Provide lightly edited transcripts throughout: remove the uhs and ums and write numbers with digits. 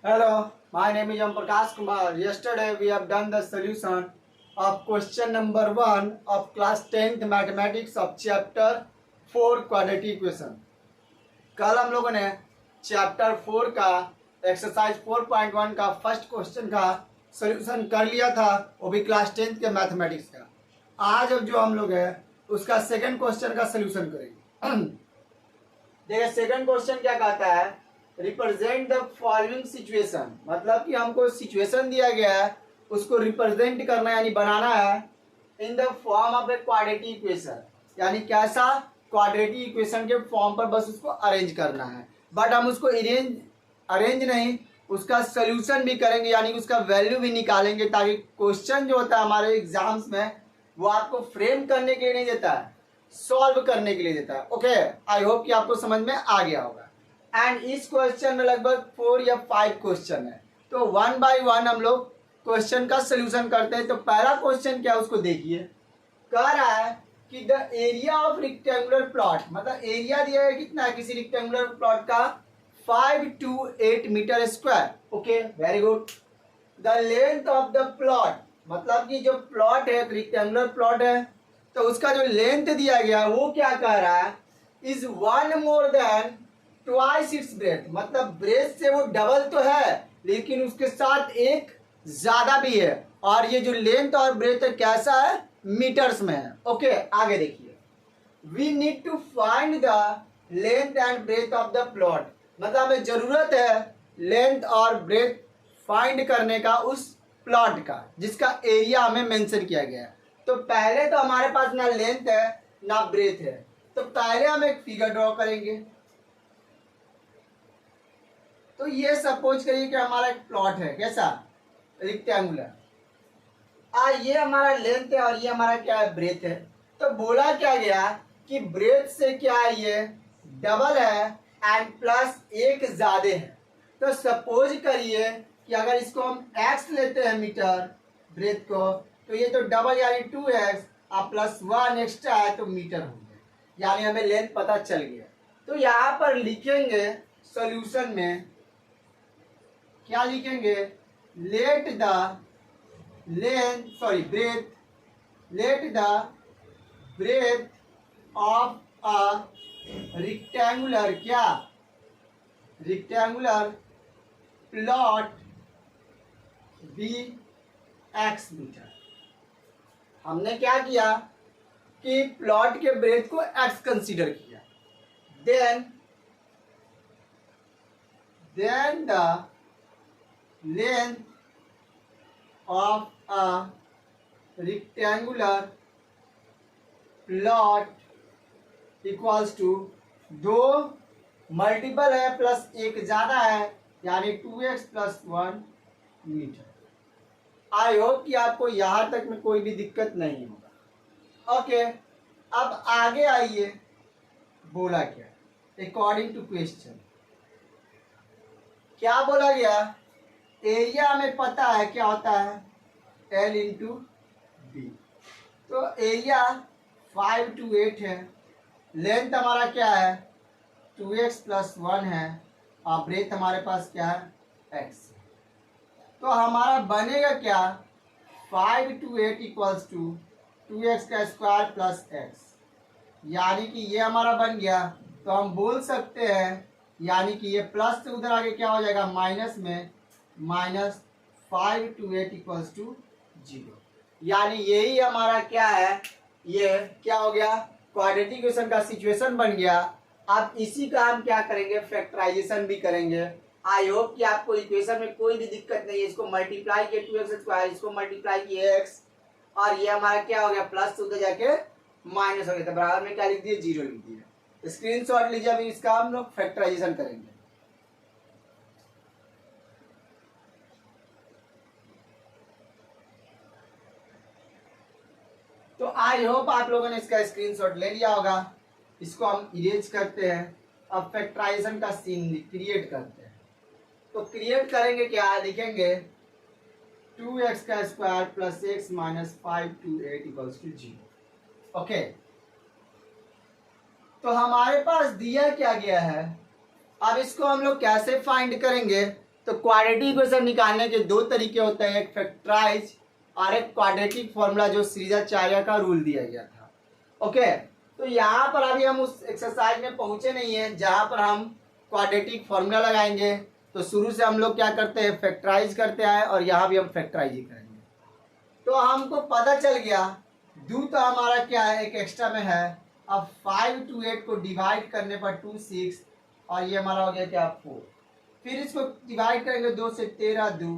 Hello, my name is Prakash Kumar. Yesterday we have done the solution of question number 1 of class 10th mathematics of chapter 4 quadratic equation. कल हम लोगों ने chapter 4 का exercise 4.1 का first question का solution कर लिया था, वो भी क्लास 10th के मैथमेटिक्स का। आज अब जो हम लोग है उसका सेकंड क्वेश्चन का सॉल्यूशन करेंगे। देखिए सेकंड क्वेश्चन क्या कहता है, रिप्रेजेंट द फॉलोइंग सिचुएशन, मतलब कि हमको सिचुएशन दिया गया है उसको रिप्रेजेंट करना यानी बनाना है in the form of a quadratic equation, यानी कैसा क्वाड्रेटिक इक्वेशन के फॉर्म पर बस उसको अरेंज करना है। बट हम उसको अरेंज नहीं, उसका सोल्यूशन भी करेंगे, यानी उसका वैल्यू भी निकालेंगे, ताकि क्वेश्चन जो होता है हमारे एग्जाम्स में वो आपको फ्रेम करने के लिए नहीं देता है, सॉल्व करने के लिए देता है। ओके, आई होप कि आपको समझ में आ गया होगा। एंड इस क्वेश्चन में लगभग 4 या 5 क्वेश्चन है, तो 1 बाय 1 हम लोग क्वेश्चन का सोल्यूशन करते हैं। तो पहला क्वेश्चन क्या है उसको देखिए। कह रहा है कि the area of rectangular plot, मतलब एरिया दिया है कितना है किसी रेक्टेंगुलर प्लॉट का 5 to 8 metre square. Okay, very good. The length of the plot, मतलब कि जो प्लॉट है रेक्टेंगुलर प्लॉट है तो उसका जो लेंथ दिया गया वो क्या कह रहा है, is 1 more than twice its breath, मतलब ब्रेथ से वो डबल तो है लेकिन उसके साथ एक ज्यादा भी है, और ये जो लेंथ और ब्रेथ है कैसा है, मीटर्स में है। ओके, आगे देखिए। We need to find the length and breadth of the plot, मतलब हमें जरूरत है लेंथ और ब्रेथ फाइंड करने का उस प्लॉट का जिसका एरिया हमें मेंशन किया गया है। तो पहले तो हमारे पास ना लेंथ है ना ब्रेथ है, तो पहले हम एक फिगर ड्रॉ करेंगे। तो ये सपोज करिए कि हमारा एक प्लॉट है कैसा, रेक्टेंगुलर। ये हमारा लेंथ है और ये हमारा क्या है, ब्रेथ है। तो बोला क्या गया कि ब्रेथ से क्या है, ये डबल है एंड प्लस एक ज्यादा है। तो सपोज करिए कि अगर इसको हम x लेते हैं मीटर ब्रेथ को, तो ये तो डबल यानी 2x और प्लस 1 एक्स्ट्रा है तो मीटर हो गया, यानी हमें लेंथ पता चल गया। तो यहाँ पर लिखेंगे सॉल्यूशन में, क्या लिखेंगे, let the breadth of a rectangular plot be x metre. हमने क्या किया कि प्लॉट के ब्रेथ को एक्स कंसीडर किया, then the length of a rectangular plot equals to, दो मल्टीपल है प्लस एक ज्यादा है यानी 2x plus 1 metre. I hope कि आपको यहां तक में कोई भी दिक्कत नहीं होगा। ओके, अब आगे आइए। बोला क्या, अकॉर्डिंग टू क्वेश्चन क्या बोला गया, एरिया हमें पता है क्या होता है, L इंटू बी। तो एरिया 5 to 8 है, लेंथ हमारा क्या है 2x प्लस 1 है, और ब्रेथ हमारे पास क्या है x। तो हमारा बनेगा क्या, 5 to 8 इक्वल्स टू 2x का स्क्वायर प्लस x, यानी कि ये हमारा बन गया। तो हम बोल सकते हैं, यानी कि ये प्लस से उधर आगे क्या हो जाएगा माइनस में, -5 to 8 इक्वल्स टू 0, यानी यही हमारा क्या है, ये क्या हो गया, क्वाड्रेटिक इक्वेशन का सिचुएशन बन गया। अब इसी का हम क्या करेंगे, फैक्टराइजेशन भी करेंगे। आई होप कि आपको इक्वेशन में कोई भी दिक्कत नहीं है। इसको मल्टीप्लाई किए 2x स्क्वायर, इसको मल्टीप्लाई किए x, और ये हमारा क्या हो गया, प्लस से उधर जाके माइनस हो गया, तो बराबर में क्या लिख दिए, 0 लिख दिया। स्क्रीनशॉट लीजिए, अभी इसका हम लोग फैक्टराइजेशन करेंगे। तो आई होप आप लोगों ने इसका स्क्रीनशॉट ले लिया होगा। इसको हम इरेज करते हैं, अब फैक्टराइजेशन का सीन क्रिएट करते हैं। तो क्रिएट करेंगे क्या, लिखेंगे 2x का square plus x minus 5 to 8 equals to 0। Okay, तो हमारे पास दिया क्या गया है, अब इसको हम लोग कैसे फाइंड करेंगे, तो क्वाड्रेटिक इक्वेशन निकालने के दो तरीके होते हैं, एक फैक्टराइज और एक क्वाड्रेटिक फॉर्मूला जो श्रीजाचार्य का रूल दिया गया था। ओके, तो यहाँ पर अभी हम उस एक्सरसाइज में पहुंचे नहीं है जहाँ पर हम क्वाड्रेटिक फॉर्मूला लगाएंगे। तो शुरू से हम लोग क्या करते हैं, फैक्टराइज करते हैं और यहाँ भी हम फैक्टराइज ही करेंगे। तो हमको पता चल गया दो तो हमारा क्या है, एक एक्स्ट्रा में है। अब 5 to 8 को डिवाइड करने पर 2 6 और ये हमारा हो गया क्या 4। फिर इसको डिवाइड करेंगे 2 से 13 2,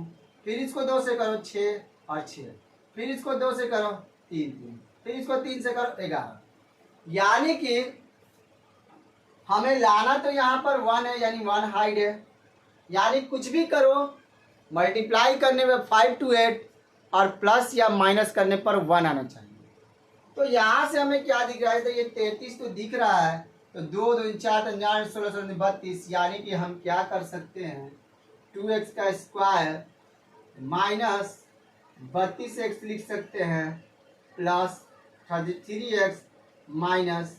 फिर इसको 2 से करो 6 और 6, फिर इसको 2 से करो 3 3, फिर इसको 3 से करो 11। यानी कि हमें लाना तो यहाँ पर 1 है, यानी 1 हाइड है। यानी कुछ भी करो, मल्टीप्लाई करने में 5 to 8 और प्लस या माइनस करने पर 1 आना चाहिए। तो यहाँ से हमें क्या दिख रहा है, तो ये 33 तो दिख रहा है, तो 2 2 4 4 16 16 32, यानी कि हम क्या कर सकते हैं, 2x का स्क्वायर माइनस 32x लिख सकते हैं plus 33x minus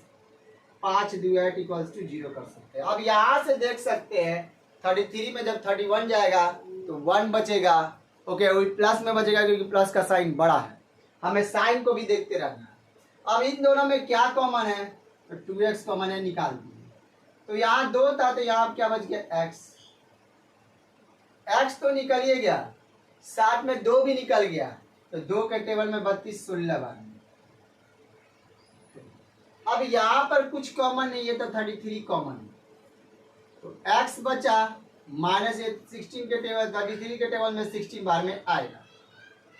5 2 8 equals to 0 कर सकते हैं। अब यहाँ से देख सकते हैं 33 में जब 31 जाएगा तो 1 बचेगा। ओके, वही प्लस में बचेगा क्योंकि प्लस का साइन बड़ा है, हमें साइन को भी देखते रहना है। अब इन दोनों में क्या कॉमन है, तो 2x कॉमन है, निकाल दीजिए। तो यहाँ 2 था तो यहाँ क्या बच गया x, x तो निकल ही गया, साथ में 2 भी निकल गया, तो 2 के टेबल में 32 16 बार। अब यहाँ पर कुछ कॉमन नहीं है तो 33 कॉमन है, तो x बचा माइनस 16 के टेबल 33 के टेबल में 16 बार में आएगा।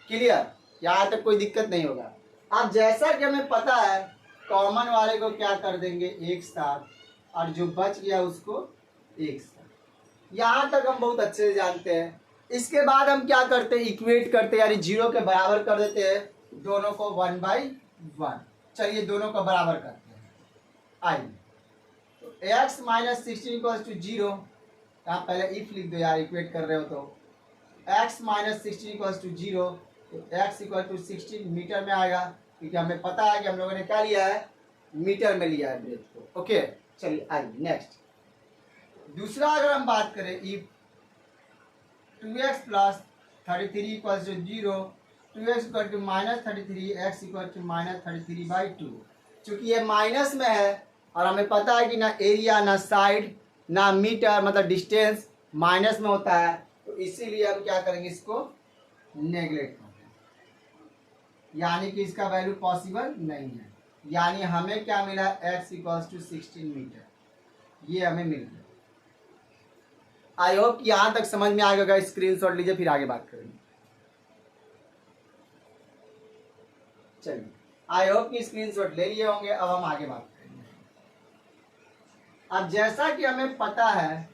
क्लियर, यहाँ तक कोई दिक्कत नहीं होगा। अब जैसा कि हमें पता है कॉमन वाले को क्या कर देंगे एक साथ और जो बच गया उसको एक साथ। यहाँ तक हम बहुत अच्छे से जानते हैं। इसके बाद हम क्या करते हैं, इक्वेट करते हैं, यानी 0 के बराबर कर देते हैं दोनों को 1/1। चलिए दोनों का बराबर करते हैं। आइए, तो x माइनस 16 इक्वल्स टू 0, यहाँ पहले इफ लिख दो यार, इक्वेट कर रहे हो तो x माइनस 16 इक्वल्स टू 0, तो x इक्वल टू 16 मीटर में आएगा, क्योंकि हमें पता है कि हम लोगों ने क्या लिया है, मीटर में लिया है ब्रेथ को। ओके, चलिए आइए नेक्स्ट। दूसरा अगर हम बात करें, if 2x plus 33 equals to 0, 2x equal to minus 33, x equal to minus 33/2। चूंकि ये माइनस में है और हमें पता है कि ना एरिया ना साइड ना मीटर मतलब डिस्टेंस माइनस में होता है, तो इसीलिए हम क्या करेंगे, इसको नेगलेक्ट करेंगे, यानी कि इसका वैल्यू पॉसिबल नहीं है। यानी हमें क्या मिला, x इक्वल्स टू 16 मीटर, ये हमें मिल गया। आई होप यहाँ तक समझ में आ गया। स्क्रीनशॉट लीजिए, फिर आगे बात करेंगे। चलिए, आई होप कि स्क्रीनशॉट ले लिए होंगे। अब हम आगे बात करेंगे। अब जैसा कि हमें पता है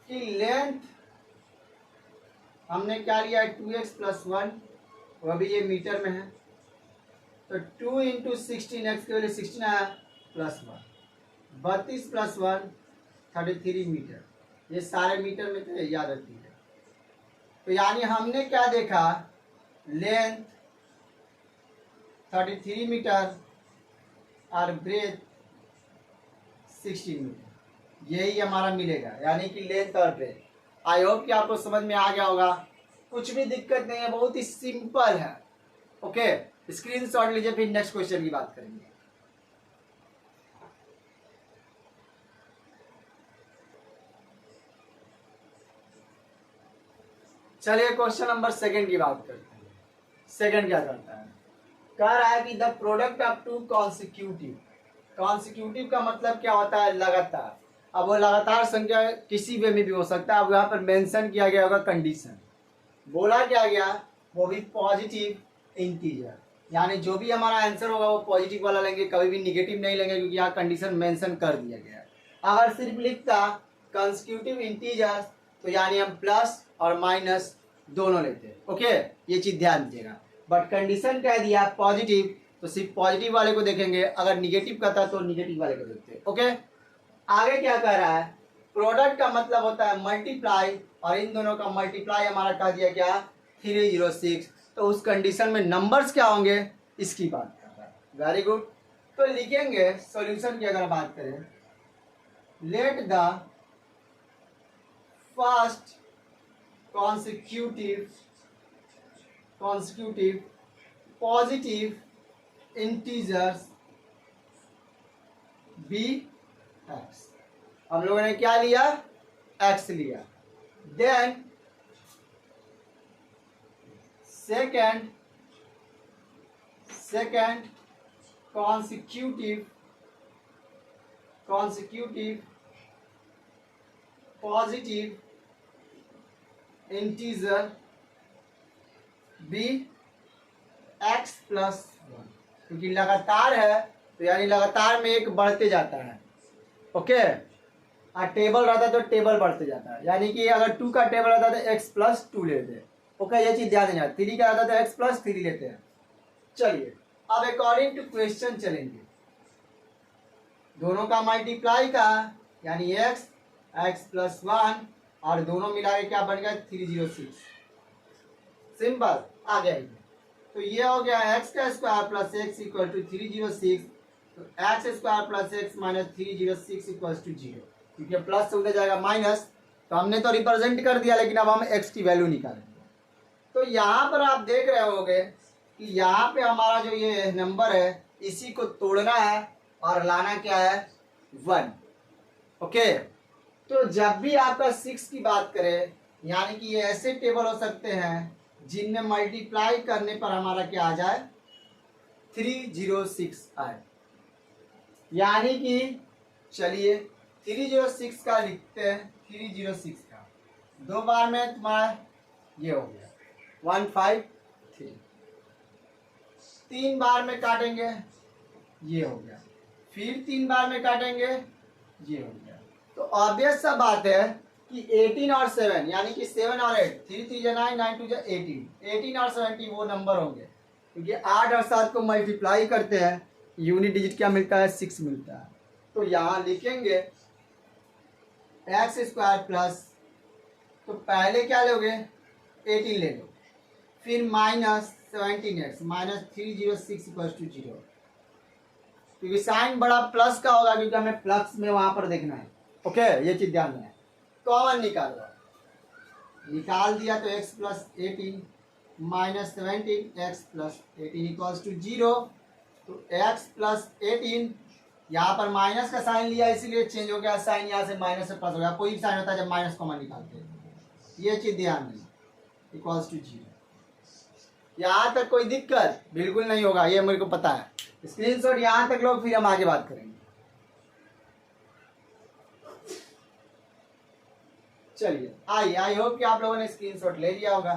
कि लेंथ हमने क्या लिया है, 2x प्लस 1, वह भी ये मीटर में है, तो 2 इंटू 16x के वैल्यू 16 आया प्लस 1, 32 प्लस 1 33 मीटर। ये सारे मीटर में थे, याद रखिए। तो यानी हमने क्या देखा, लेंथ 33 मीटर और ब्रेथ 16 मीटर, यही हमारा मिलेगा, यानी कि लेंथ और ब्रेथ। आई होप कि आपको समझ में आ गया होगा। कुछ भी दिक्कत नहीं है, बहुत ही सिंपल है। ओके, स्क्रीनशॉट लीजिए, फिर नेक्स्ट क्वेश्चन की बात करेंगे। चलिए क्वेश्चन नंबर 2 की बात करते हैं। 2 क्या करता है, कह रहा है कि the product of to consecutive. Consecutive का मतलब क्या होता है, लगातार। अब वो लगातार संख्या किसी वे में भी हो सकता है। अब यहाँ पर मेंशन किया गया होगा कंडीशन, बोला क्या गया, वो भी पॉजिटिव इंटीजर, यानी जो भी हमारा आंसर होगा वो पॉजिटिव वाला लेंगे, कभी भी निगेटिव नहीं लेंगे, क्योंकि यहाँ कंडीशन मेंशन कर दिया गया है। अगर सिर्फ लिखता कंसिक्यूटिव इंटीजर्स तो यानी हम प्लस और माइनस दोनों लेते हैं। ओके, ये चीज ध्यान दीजिएगा। बट कंडीशन कह दिया पॉजिटिव, तो सिर्फ पॉजिटिव वाले को देखेंगे, अगर निगेटिव का था तो निगेटिव वाले को देखते हैं। ओके, आगे क्या कह रहा है, प्रोडक्ट का मतलब होता है मल्टीप्लाई, और इन दोनों का मल्टीप्लाई हमारा कह दिया क्या 306। तो उस कंडीशन में नंबर्स क्या होंगे, इसकी बात कर रहा है। Very good. तो लिखेंगे सॉल्यूशन की अगर बात करें, let the first consecutive positive integers b x। हम लोगों ने क्या लिया, x लिया। Then second consecutive positive integer b x plus one, क्योंकि लगातार है तो यानी लगातार में एक बढ़ते जाता है। ओके, और टेबल रहता है तो टेबल बढ़ते जाता है, यानी कि अगर 2 का टेबल रहता है तो x प्लस 2 लेते हैं। ओके, ये चीज ध्यान देना। 3 का रहता है तो x प्लस 3 लेते हैं। चलिए अब अकॉर्डिंग टू क्वेश्चन चलेंगे, दोनों का मल्टीप्लाई का यानी x प्लस 1 और दोनों मिला के क्या बन गया 306। सिंपल, आ गया ये। तो ये हो गया x का square plus x equal to 306, तो x square plus x minus 306 equal to 0, क्योंकि प्लस से उधर जाएगा माइनस, तो हमने तो रिप्रेजेंट कर दिया, लेकिन अब हम x की वैल्यू निकालेंगे। तो यहाँ पर आप देख रहे होगे कि यहाँ पे हमारा जो ये नंबर है इसी को तोड़ना है और लाना क्या है 1। ओके, तो जब भी आपका 6 की बात करें, यानी कि ये ऐसे टेबल हो सकते हैं जिनमें मल्टीप्लाई करने पर हमारा क्या आ जाए 306 आए। यानी कि चलिए 306 का लिखते हैं, 306 का 2 बार में तुम्हारा ये हो गया 153, 3 बार में काटेंगे ये हो गया, फिर 3 बार में काटेंगे ये हो गया। तो ऑब्वियस सा बात है कि 18 और 7 यानी कि 7 और 8, 3 3 9 9 2 18, 18 और 70 वो नंबर होंगे, क्योंकि 8 और 7 को मल्टीप्लाई करते हैं यूनिट डिजिट क्या मिलता है 6 मिलता है। तो यहाँ लिखेंगे एक्स स्क्वायर प्लस, तो पहले क्या लोगे 18 ले लो, फिर minus 17x minus 306 equal to 0, क्योंकि साइन बड़ा प्लस का होगा, क्योंकि हमें प्लस में वहां पर देखना है। ओके, ये चीज ध्यान में। कॉमन निकाल दिया तो x plus 18 minus 17 x plus 18 equals to 0, तो x प्लस 18 यहाँ पर माइनस का साइन लिया इसीलिए चेंज हो गया साइन, यहाँ से माइनस से प्लस हो गया। कोई भी साइन होता है जब माइनस कॉमन निकालते हैं, ये चीज ध्यान दें, इक्वल्स टू 0। यहाँ तक कोई दिक्कत बिल्कुल नहीं होगा, ये मेरे को पता है। स्क्रीनशॉट यहाँ तक लो, फिर हम आगे बात करेंगे। चलिए आई होप कि आप लोगों ने स्क्रीनशॉट ले लिया होगा।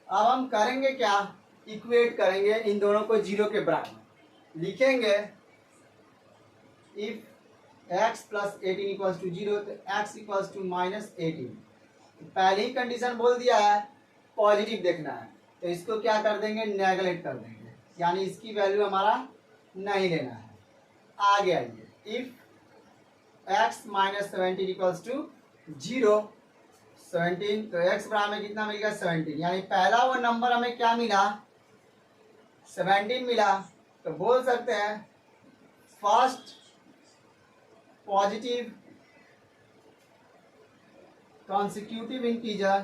अब हम करेंगे क्या, इक्वेट करेंगे इन दोनों को 0 के बराबर। लिखेंगे if x plus 18 equals to 0, तो x इक्वल्स टू माइनस 18। पहले ही कंडीशन बोल दिया है पॉजिटिव देखना है, तो इसको क्या कर देंगे नेगलेक्ट कर देंगे, यानी इसकी वैल्यू हमारा नहीं लेना है। आगे आइए, if x minus 17 equals to 0, 17, तो x बराबर में कितना मिलेगा 17, यानी पहला वो नंबर हमें क्या मिला 17 मिला, तो बोल सकते हैं first positive consecutive integer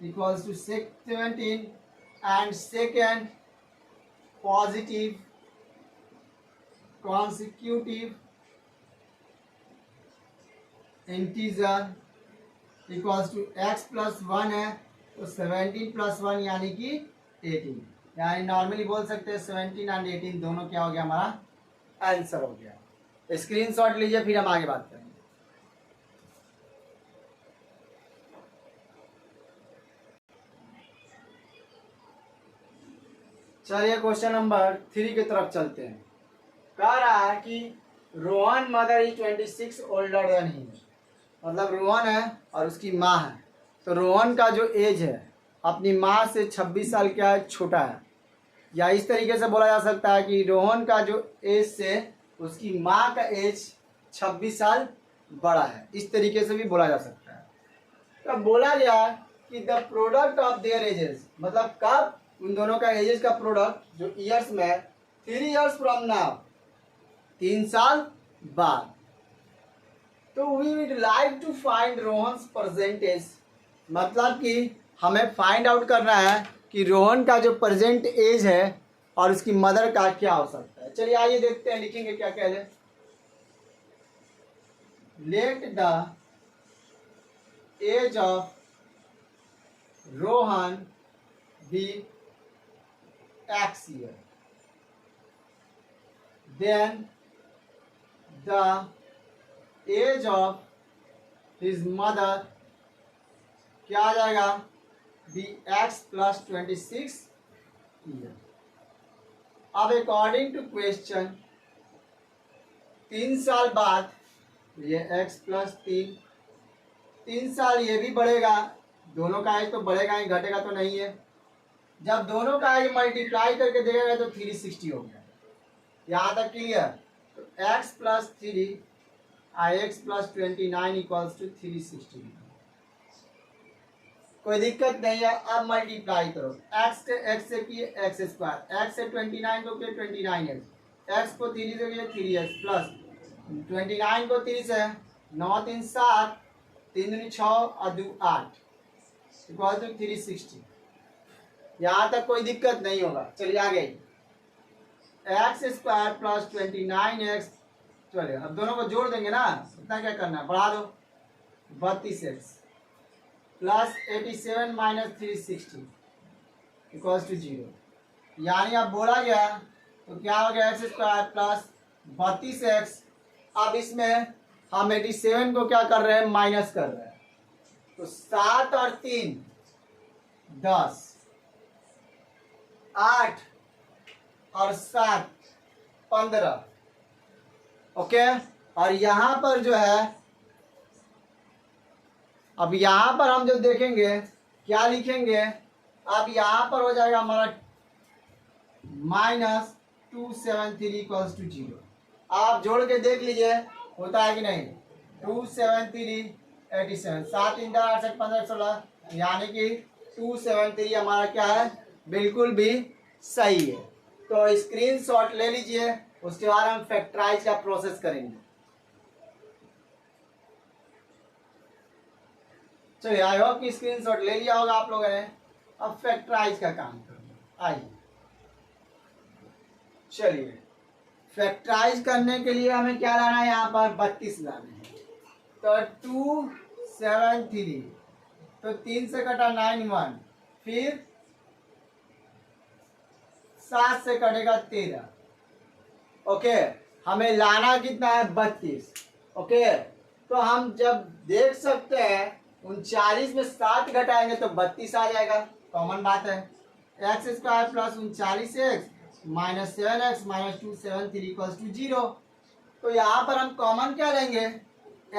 equals to 17 and second positive consecutive integer equals to x plus 1 है, तो 17 प्लस 1 यानी कि 18, यानी नॉर्मली बोल सकते हैं 17 एंड 18 दोनों क्या हो गया हमारा आंसर हो गया। स्क्रीनशॉट लीजिए, फिर हम आगे बात करेंगे। चलिए क्वेश्चन नंबर 3 की तरफ चलते हैं। कह रहा है कि Rohan mother is 26 older than him, मतलब रोहन है और उसकी माँ है, तो रोहन का जो एज है अपनी माँ से 26 साल क्या है छोटा है, या इस तरीके से बोला जा सकता है कि रोहन का जो एज से उसकी माँ का एज 26 साल बड़ा है, इस तरीके से भी बोला जा सकता है। तो बोला गया कि the product of their edges, मतलब कब उन दोनों का एजेस का प्रोडक्ट जो ईयर्स में 3 ईयर्स फ्रॉम नाउ, 3 साल बाद। तो we would like to find Rohan's percentage, मतलब कि हमें फाइंड आउट करना है कि रोहन का जो प्रेजेंट एज है और उसकी मदर का क्या हो सकता है। चलिए आइए देखते हैं, लिखेंगे क्या कह ले। Let the age of Rohan be X year, then the age of his mother क्या आ जाएगा, बी X plus 26 year। अब अकॉर्डिंग टू क्वेश्चन 3 साल बाद ये x प्लस 3 साल ये भी बढ़ेगा, दोनों का एज तो बढ़ेगा ही, घटेगा तो नहीं है। जब दोनों का एज मल्टीप्लाई करके देगा तो 360 हो गया। यहाँ तक क्लियर। तो x plus 3 x plus 29 equals to 360। कोई दिक्कत नहीं है। अब मल्टीप्लाई करो, x से किए x स्क्वायर, x से 29 को किए 29x, x को 3 से किए 3x प्लस 29 को 3 से 9 3 7 3 दूनी 6 और 2 8 इक्वल टू 360। यहाँ तक कोई दिक्कत नहीं होगा। चलिए आगे, एक्स स्क्वायर प्लस 29x, चलिए अब दोनों को जोड़ देंगे ना, इतना क्या करना है, बढ़ा दो, 32x plus 87 minus 360 equals to 0। यानी अब बोला गया तो क्या हो गया, एक्स स्क्वायर प्लस 32x। अब इसमें हम 87 को क्या कर रहे हैं, माइनस कर रहे हैं। तो 7 और 3 10, 8 और 7 15। ओके, और यहां पर जो है, अब यहां पर हम जब देखेंगे क्या लिखेंगे, अब यहां पर हो जाएगा हमारा -273 इक्वल्स टू 0। आप जोड़ के देख लीजिए होता है कि नहीं। 273 87, 7 3 8 15 16, यानी कि 273 हमारा क्या है, बिल्कुल भी सही है। तो स्क्रीनशॉट ले लीजिए, उसके बाद हम फैक्टराइज का प्रोसेस करेंगे। चलिए आई होप कि स्क्रीनशॉट ले लिया होगा आप लोगों ने। अब फैक्टराइज का काम करेंगे। आइए, चलिए फैक्टराइज करने के लिए हमें क्या लाना है, यहाँ पर 32 लाना है। तो 273, तो 3 से कटा 9 1, फिर 7 से कटेगा 13। ओके, हमें लाना कितना है, 32। ओके, तो हम जब देख सकते हैं 39 में 7 घटाएंगे तो 32 आ जाएगा, कॉमन बात है। X square plus 39x minus 7x minus 273 equals to 0। तो यहाँ पर हम कॉमन क्या लेंगे,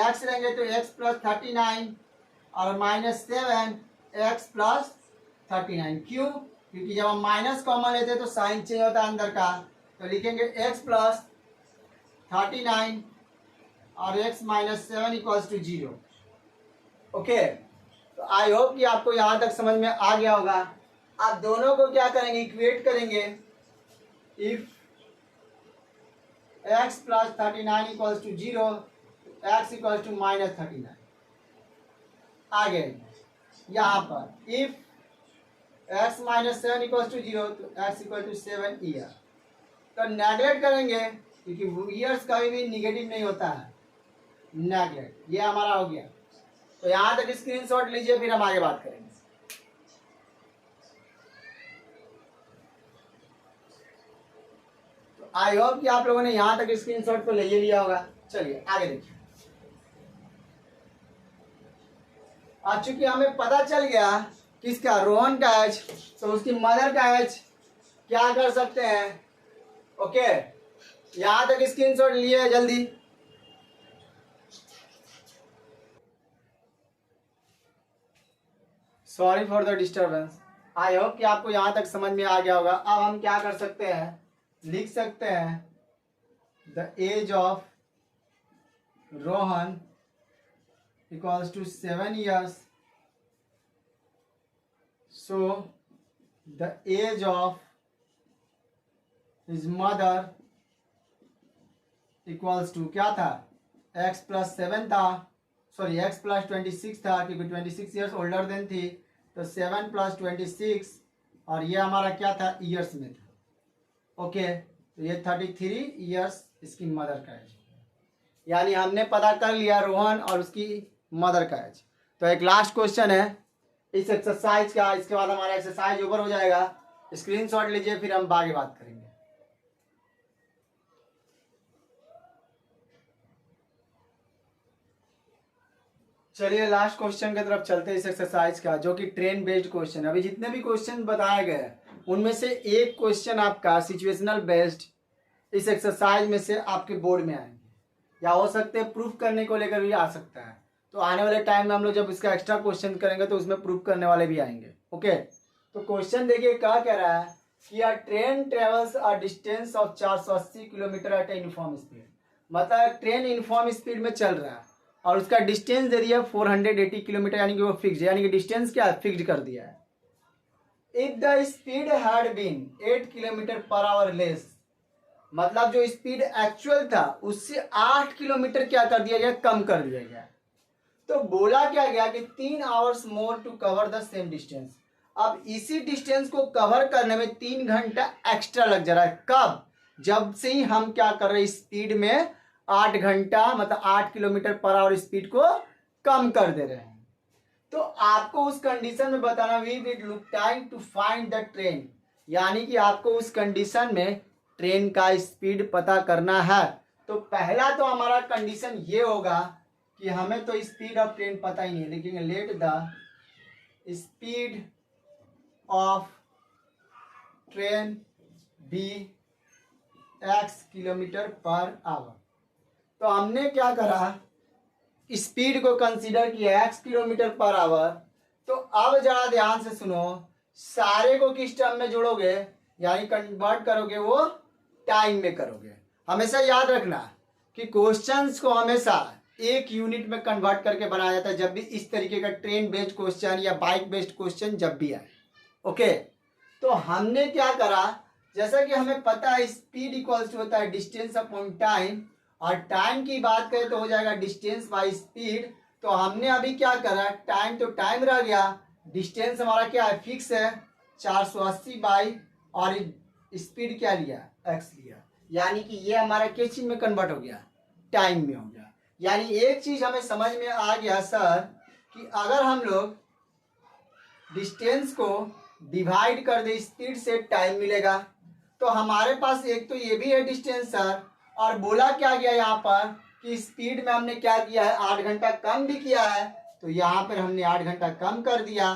x लेंगे तो x प्लस 39 और माइनस 7x प्लस 39। क्यों, क्योंकि जब हम माइनस कॉमन लेते हैं तो साइन चेंज होता है अंदर का। तो लिखेंगे x प्लस 39 और x minus 7 equals to 0। Okay, तो आई होप कि आपको यहाँ तक समझ में आ गया होगा। आप दोनों को क्या करेंगे, इक्वेट करेंगे। If x plus 39 equals to 0, x equals to minus 39। आगे यहाँ पर if x minus 7 equals to 0, तो x इक्वल टू 7 ईयर। तो नेगलेक्ट करेंगे क्योंकि ईयर्स कभी भी निगेटिव नहीं होता है, नेगलेक्ट। ये हमारा हो गया। तो यहां तक स्क्रीनशॉट लीजिए, फिर हम आगे बात करेंगे। तो आई होप कि आप लोगों ने यहां तक स्क्रीनशॉट तो ले लिया होगा। चलिए आगे देखिए। अब चूंकि हमें पता चल गया किसका, रोहन का एज, तो उसकी मदर का एज क्या कर सकते हैं। ओके, यहां तक स्क्रीनशॉट लिए जल्दी। Sorry for the disturbance. I hope कि आपको यहाँ तक समझ में आ गया होगा। अब हम क्या कर सकते हैं, लिख सकते हैं the age of Rohan equals to 7 years। So the age of his mother equals to क्या था, x प्लस 7 था, सॉरी x प्लस 26 था क्योंकि 26 ईयर्स ओल्डर देन थी, तो 7 प्लस 26 और ये हमारा क्या था ईयर्स में था। ओके, तो ये 33 ईयर्स इसकी मदर का एज, यानी हमने पता कर लिया रोहन और उसकी मदर का एज। तो एक लास्ट क्वेश्चन है इस एक्सरसाइज का, इसके बाद हमारा एक्सरसाइज ओवर हो जाएगा। स्क्रीनशॉट लीजिए फिर हम आगे बात करेंगे। चलिए लास्ट क्वेश्चन की तरफ चलते हैं इस एक्सरसाइज का, जो कि ट्रेन बेस्ड क्वेश्चन। अभी जितने भी क्वेश्चन बताए गए उनमें से एक क्वेश्चन आपका सिचुएशनल बेस्ड इस एक्सरसाइज में से आपके बोर्ड में आएंगे, या हो सकते हैं प्रूफ करने को लेकर भी आ सकता है। तो आने वाले टाइम में हम लोग जब इसका एक्स्ट्रा क्वेश्चन करेंगे तो उसमें प्रूफ करने वाले भी आएंगे। ओके, तो क्वेश्चन देखिए क्या कह रहा है कि अ train travels a distance of 480 kilometre eight uniform speed. मतलब ट्रेन यूनिफॉर्म स्पीड में चल रहा है और उसका डिस्टेंस दे दिया 480 किलोमीटर, यानी कि वो फिक्स, यानी कि डिस्टेंस क्या है फिक्स कर दिया है। If the speed had been 8 kilometre per hour less, मतलब जो स्पीड एक्चुअल था उससे 8 किलोमीटर क्या कर दिया गया, कम कर दिया गया। तो बोला क्या गया कि 3 hours more to cover the same distance. अब इसी डिस्टेंस को कवर करने में 3 घंटा एक्स्ट्रा लग जा रहा है। कब, जब से ही हम क्या कर रहे हैं स्पीड में 8 घंटा मतलब 8 किलोमीटर पर आवर स्पीड को कम कर दे रहे हैं। तो आपको उस कंडीशन में बताना we will look time to find the train, यानी कि आपको उस कंडीशन में ट्रेन का स्पीड पता करना है। तो पहला तो हमारा कंडीशन ये होगा कि हमें तो स्पीड ऑफ ट्रेन पता ही नहीं है, लेकिन let the speed of train be x kilometre per hour. तो हमने क्या करा, स्पीड को कंसीडर किया x किलोमीटर पर आवर। तो अब जरा ध्यान से सुनो, सारे को किस टर्म में जोड़ोगे, यानी कन्वर्ट करोगे वो टाइम में करोगे। हमेशा याद रखना कि क्वेश्चंस को हमेशा एक यूनिट में कन्वर्ट करके बनाया जाता है जब भी इस तरीके का ट्रेन बेस्ड क्वेश्चन या बाइक बेस्ड क्वेश्चन जब भी आए। ओके, तो हमने क्या करा, जैसा कि हमें पता है स्पीड इक्वल्स टू होता है डिस्टेंस अपॉन टाइम, और टाइम की बात करें तो हो जाएगा डिस्टेंस बाय स्पीड। तो हमने अभी क्या करा, टाइम तो टाइम रह गया, डिस्टेंस हमारा क्या है फिक्स है 480 बाई, और स्पीड क्या लिया x लिया, यानी कि ये हमारा किस चीज में कन्वर्ट हो गया, टाइम में हो गया। यानी एक चीज हमें समझ में आ गया सर कि अगर हम लोग डिस्टेंस को डिवाइड कर दे स्पीड से टाइम मिलेगा। तो हमारे पास एक तो ये भी है डिस्टेंस सर, और बोला क्या गया यहाँ पर कि स्पीड में हमने क्या किया है 8 घंटा कम भी किया है, तो यहाँ पर हमने 8 घंटा कम कर दिया।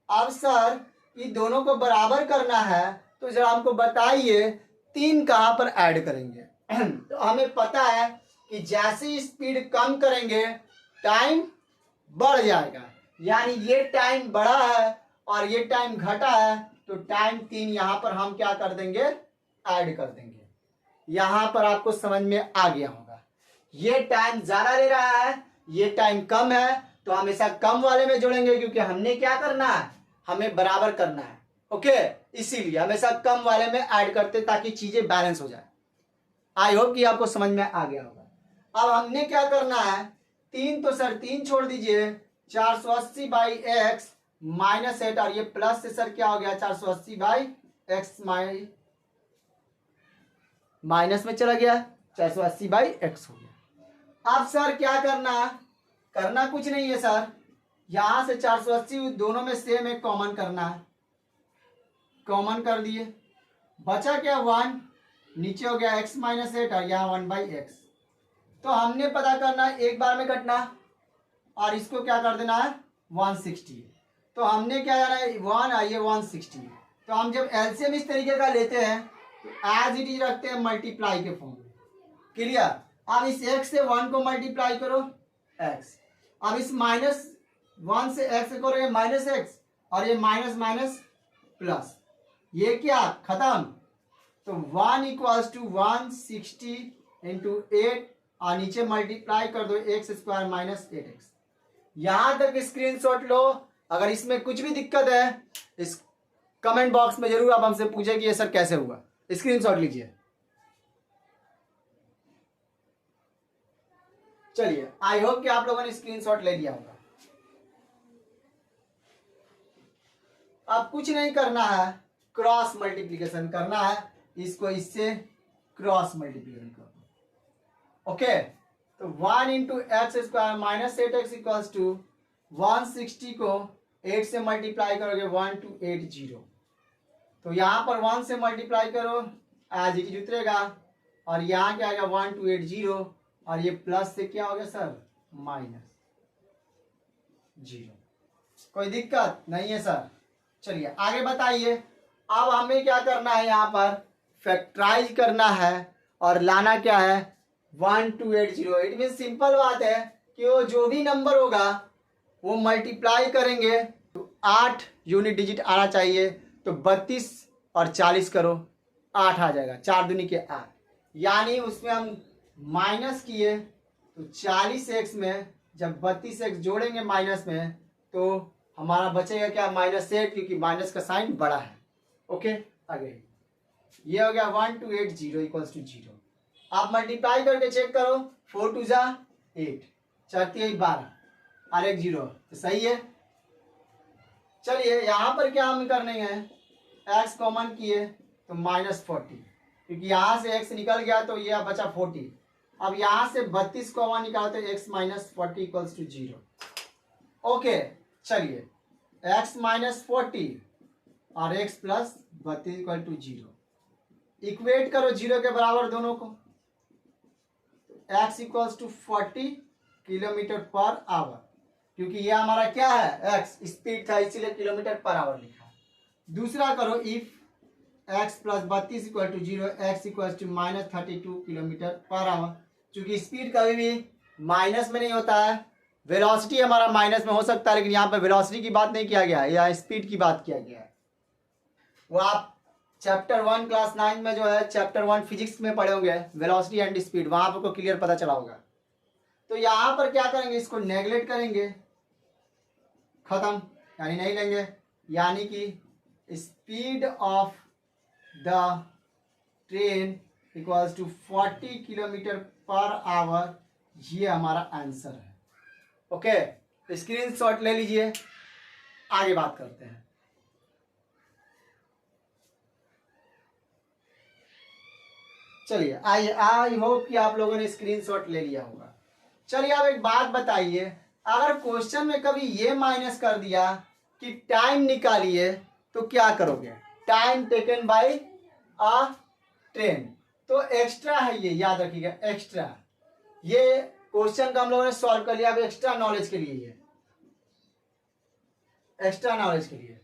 अब सर ये दोनों को बराबर करना है, तो जरा हमको बताइए 3 कहाँ पर ऐड करेंगे। तो हमें पता है कि जैसे स्पीड कम करेंगे टाइम बढ़ जाएगा, यानी ये टाइम बढ़ा है और ये टाइम घटा है, तो टाइम 3 यहाँ पर हम क्या कर देंगे, ऐड कर देंगे। यहाँ पर आपको समझ में आ गया होगा, ये टाइम ज्यादा ले रहा है, ये टाइम कम है, तो हमेशा कम वाले में जोड़ेंगे, क्योंकि हमने क्या करना है, हमें बराबर करना है। ओके, इसीलिए हमेशा कम वाले में ऐड करते ताकि चीजें बैलेंस हो जाए। आई होप कि आपको समझ में आ गया होगा। अब हमने क्या करना है, 3 तो सर 3 छोड़ दीजिए, 480 बाई एक्स माइनस 8, और ये प्लस से सर क्या हो गया 480 बाई एक्स माइनस में चला गया, 480 बाई एक्स हो गया। अब सर क्या करना, करना कुछ नहीं है सर, यहां से 480 दोनों में सेम एक कॉमन करना है, कॉमन कर दिए, बचा क्या 1, नीचे हो गया x माइनस 8 और यहाँ 1 बाई एक्स। तो हमने पता करना है एक बार में कटना, और इसको क्या कर देना है 160। तो हमने क्या जाना है 1 आइए 160। तो हम जब एलसीएम इस तरीके का लेते हैं तो एज इट इज रखते हैं मल्टीप्लाई के फॉर्म में। क्लियर, अब इस x से 1 को मल्टीप्लाई करो x, अब इस माइनस 1 से x करो माइनस x, और ये माइनस माइनस प्लस, ये क्या खत्म। तो 1 इक्वल्स टू 160 इंटू 8, और नीचे मल्टीप्लाई कर दो एक्स स्क्वायर माइनस 8x। यहां तक स्क्रीनशॉट लो, अगर इसमें कुछ भी दिक्कत है इस कमेंट बॉक्स में जरूर आप हमसे पूछे कि ये सर कैसे हुआ, स्क्रीनशॉट लीजिए। चलिए, आई होप कि आप लोगों ने स्क्रीनशॉट ले लिया होगा। अब कुछ नहीं करना है, क्रॉस मल्टीप्लीकेशन करना है, इसको इससे क्रॉस मल्टीप्लीकेशन करो। ओके, तो 1 into x square minus 8x equals to 160 को 8 से मल्टीप्लाई करोगे 1280। तो यहाँ पर 1 से मल्टीप्लाई करो, एज इट इज उतरेगा, और यहाँ क्या आएगा 1280, और ये प्लस से क्या हो गया सर, माइनस 0। कोई दिक्कत नहीं है सर। चलिए आगे बताइए। अब हमें क्या करना है, यहाँ पर फैक्टराइज करना है और लाना क्या है 1280। इट मीन सिंपल बात है कि वो जो भी नंबर होगा वो मल्टीप्लाई करेंगे तो 8 यूनिट डिजिट आना चाहिए। तो 32 और 40 करो, 8 आ जाएगा, 4 दूनी के 8, यानी उसमें हम माइनस किए तो 40x में जब 32x जोड़ेंगे माइनस में तो हमारा बचेगा क्या, -8, क्योंकि माइनस का साइन बड़ा है। ओके, आगे ये हो गया 1280 इक्वल्स टू 0। आप मल्टीप्लाई करके चेक करो, 4 2 जा 8, 4 3 12 और 1 0, तो सही है। चलिए यहाँ पर क्या हम करने हैं, x कॉमन किए तो -40, क्योंकि यहाँ से x निकल गया तो ये बचा 40। अब यहाँ से 32 कॉमन निकाला तो x -40 इक्वल्स टू 0। ओके, चलिए x -40 और x plus 32 equal to 0, equate करो 0 के बराबर दोनों को। x equals to 40 kilometre per hour, क्योंकि ये हमारा क्या है, x स्पीड था इसीलिए किलोमीटर पर आवर लिखा। दूसरा करो, if x plus 32 equal to 0, x equals to -32 kilometre per hour. क्योंकि स्पीड कभी भी माइनस में नहीं होता है, वेलोसिटी हमारा माइनस में हो सकता है, लेकिन यहाँ पर वेलोसिटी की बात नहीं किया गया है, यहाँ स्पीड की बात किया गया है। वो आप चैप्टर 1 क्लास 9 में जो है चैप्टर 1 फिजिक्स में पढ़े होंगे, वेलोसिटी एंड स्पीड, वहाँ पर आपको क्लियर पता चला होगा। तो यहाँ पर क्या करेंगे, इसको नेगलेक्ट करेंगे, खत्म, यानी नहीं लेंगे, यानी कि speed of the train equals to 40 kilometre per hour, ये हमारा आंसर है। ओके, स्क्रीनशॉट ले लीजिए, आगे बात करते हैं। चलिए आई होप कि आप लोगों ने स्क्रीनशॉट ले लिया होगा। चलिए अब एक बात बताइए, अगर क्वेश्चन में कभी ये माइनस कर दिया कि टाइम निकालिए तो क्या करोगे, time taken by a train, तो एक्स्ट्रा है ये, याद रखिएगा एक्स्ट्रा। ये क्वेश्चन का हम लोगों ने सॉल्व कर लिया, अब एक्स्ट्रा नॉलेज के लिए, ये एक्स्ट्रा नॉलेज के लिए।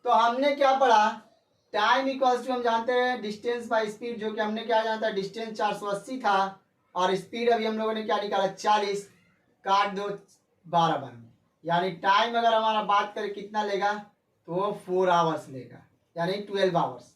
तो हमने क्या पढ़ा, टाइम इक्वल्स टू हम जानते हैं डिस्टेंस बाय स्पीड, जो कि हमने क्या जाना था, डिस्टेंस 480 था और स्पीड अभी हम लोगों ने क्या निकाला 40, काट दो 12 बार में, यानी टाइम अगर हमारा बात करें कितना लेगा तो वो 4 आवर्स लेगा, यानी 12 आवर्स।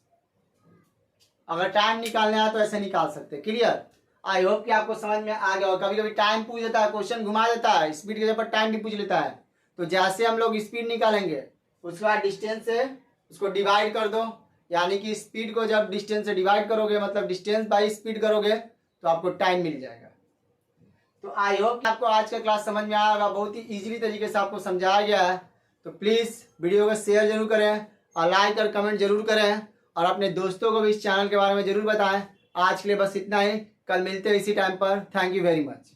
अगर टाइम निकालने आया तो ऐसे निकाल सकते हैं। क्लियर, आई होप कि आपको समझ में आ गया हो। कभी कभी टाइम पूछ देता है, क्वेश्चन घुमा देता है, स्पीड के जगह पर टाइम भी पूछ लेता है, तो जैसे हम लोग स्पीड निकालेंगे उसके बाद डिस्टेंस से उसको डिवाइड कर दो, यानी कि स्पीड को जब डिस्टेंस से डिवाइड करोगे, मतलब डिस्टेंस बाई स्पीड करोगे, तो आपको टाइम मिल जाएगा। तो आई होप आपको आज का क्लास समझ में आया होगा, बहुत ही इजीली तरीके से आपको समझाया गया है। तो प्लीज़ वीडियो को शेयर जरूर करें और लाइक और कमेंट जरूर करें, और अपने दोस्तों को भी इस चैनल के बारे में जरूर बताएं। आज के लिए बस इतना ही, कल मिलते हैं इसी टाइम पर। Thank you very much.